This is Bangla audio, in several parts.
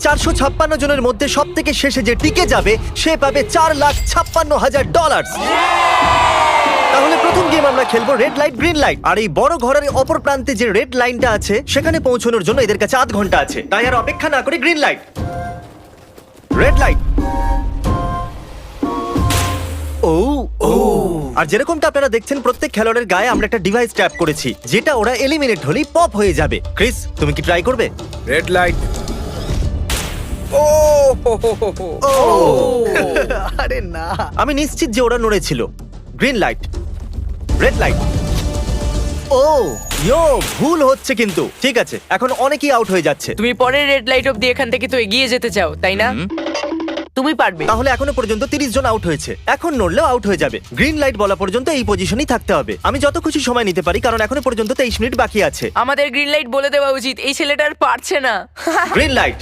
456 জনের মধ্যে সব থেকে শেষে যে টিকে যাবে সে পাবে $4,56,000। তাহলে প্রথম গেম আমরা খেলবো রেড লাইট গ্রিন লাইট। আর এই বড় ঘরের অপর প্রান্তে যে রেড লাইনটা আছে সেখানে পৌঁছানোর জন্য এদের কাছে 8 ঘন্টা আছে। তাই আর অপেক্ষা না করে গ্রিন লাইট, রেড লাইট। ও ও আর যেরকমটা আপনারা দেখছেন প্রত্যেক খেলোয়াড়ের গায়ে আমরা একটা ডিভাইস ট্যাপ করেছি যেটা ওরা এলিমিনেট হলেই পপ হয়ে যাবে। ক্রিস, তুমি কি ট্রাই করবে? Red light. ও আরে না, আমি নিশ্চিত যে ওরা নড়েছিল। Green light, red light. ও ইয়ো, ভুল হচ্ছে কিন্তু। ঠিক আছে, এখন অনেকেই আউট হয়ে যাচ্ছে। তুমি পরের রেড লাইট অব্দি এখান থেকে তো এগিয়ে যেতে চাও, তাই না? তুমি পারবে। তাহলে এখনো পর্যন্ত 30 জন আউট হয়েছে। এখন নড়লেও আউট হয়ে যাবে। গ্রিন লাইট বলা পর্যন্ত এই পজিশনেই থাকতে হবে। আমি যত খুশি সময় নিতে পারি কারণ এখনো পর্যন্ত 23 মিনিট বাকি আছে। আমাদের গ্রিন লাইট বলে দেওয়া উচিত, এই ছেলেটা আর পারছে না। Green light,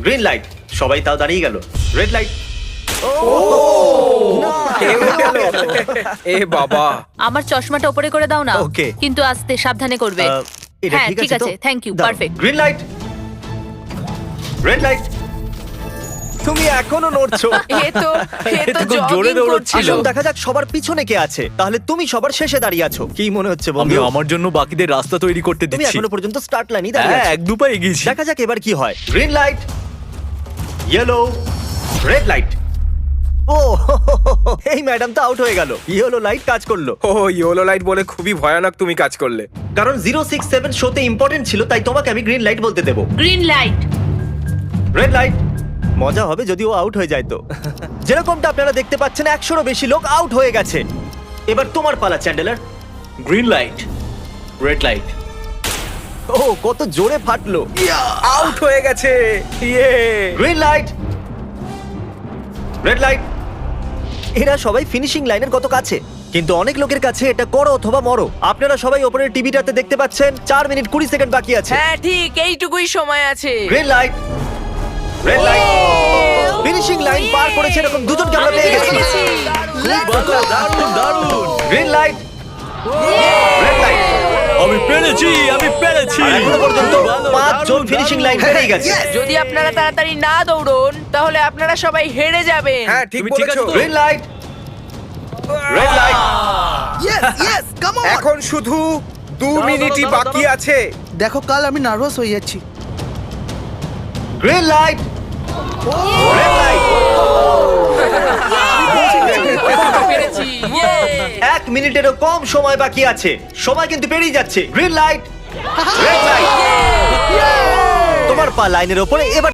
green light. সবাই তাও দাঁড়িয়ে গেল। Red light. এ বাবা, আমার চশমাটা উপরে করে দাও না। Okay. কিন্তু আস্তে সাবধানে করবে। এটা হ্যাঁ, ঠিক ঠিক আছে তো? আছে, থ্যাংক ইউ, দাও। Perfect. Green light, red light. তুমি এখনো নড়ছো। এ তো খুব জোরে জগিং দৌড়চ্ছিল। করছিল। আসুন দেখা যাক সবার পিছনে কে আছে। তাহলে তুমি সবার শেষে দাঁড়িয়ে আছো। কি মনে হচ্ছে আমি বন্ধু? আমার জন্য বাকিদের রাস্তা তৈরি করতে তুমি দিচ্ছি। এখনো পর্যন্ত স্টার্ট লাইনই দাঁড়িয়ে হ্যাঁ, আছো। এক দু পা এগিয়েছি। দেখা যাক এবার কি হয়। Green light, yellow, red light. ও এই ম্যাডাম তো আউট হয়ে গেল। ইয়েলো লাইট কাজ করলো ও ইয়েলো লাইট বলে খুবই ভয়ানক তুমি কাজ করলে। কারণ 067 শোতে ইম্পর্টেন্ট ছিল, তাই তোমাকে আমি গ্রিন লাইট বলতে দেবো। Green light. Red light. মজা হবে যদি ও আউট হয়ে যায় তো। যেরকমটা আপনারা দেখতে পাচ্ছেন 100-এরও বেশি লোক আউট হয়ে গেছে। এবার তোমার পালা Chandler. Green light, red light. ও কত জোরে ফাটলো। আউট হয়ে গেছে। ইয়ে। Green light, red light. এরা সবাই ফিনিশিং লাইনের কত কাছে, কিন্তু অনেক লোকের কাছে এটা করো অথবা মরো। আপনারা সবাই ওপরের টিভিটাতে দেখতে পাচ্ছেন 4 মিনিট 20 সেকেন্ড বাকি আছে। হ্যাঁ ঠিক, এইটুকুই সময় আছে। Green light, red light. Finishing line পার করেছে এরকম দুজনকে আমরা পেয়ে গেছি। দারুণ দারুণ। Green light, red light. আমি পেরেছি, আমি পেরেছি। আর এখনো পর্যন্ত 5 জন ফিনিশিং লাইন পেরিয়ে গেছে। যদি আপনারা তাড়াতাড়ি না দৌড়ন তাহলে আপনারা সবাই হেরে যাবেন। হ্যাঁ ঠিক তুমি ঠিক বলেছো। আছো তো? Green light, red light. এখন শুধু 2 মিনিটই বাকি আছে। দেখো কাল আমি নার্ভাস হয়ে যাচ্ছি। Green light, red light. পেরেছি। ইয়ে! 1 মিনিটেরও কম সময় বাকি আছে। সময় কিন্তু পেরিয়ে যাচ্ছে। Green light, red light. তোমার পা লাইনের ওপরে। এবার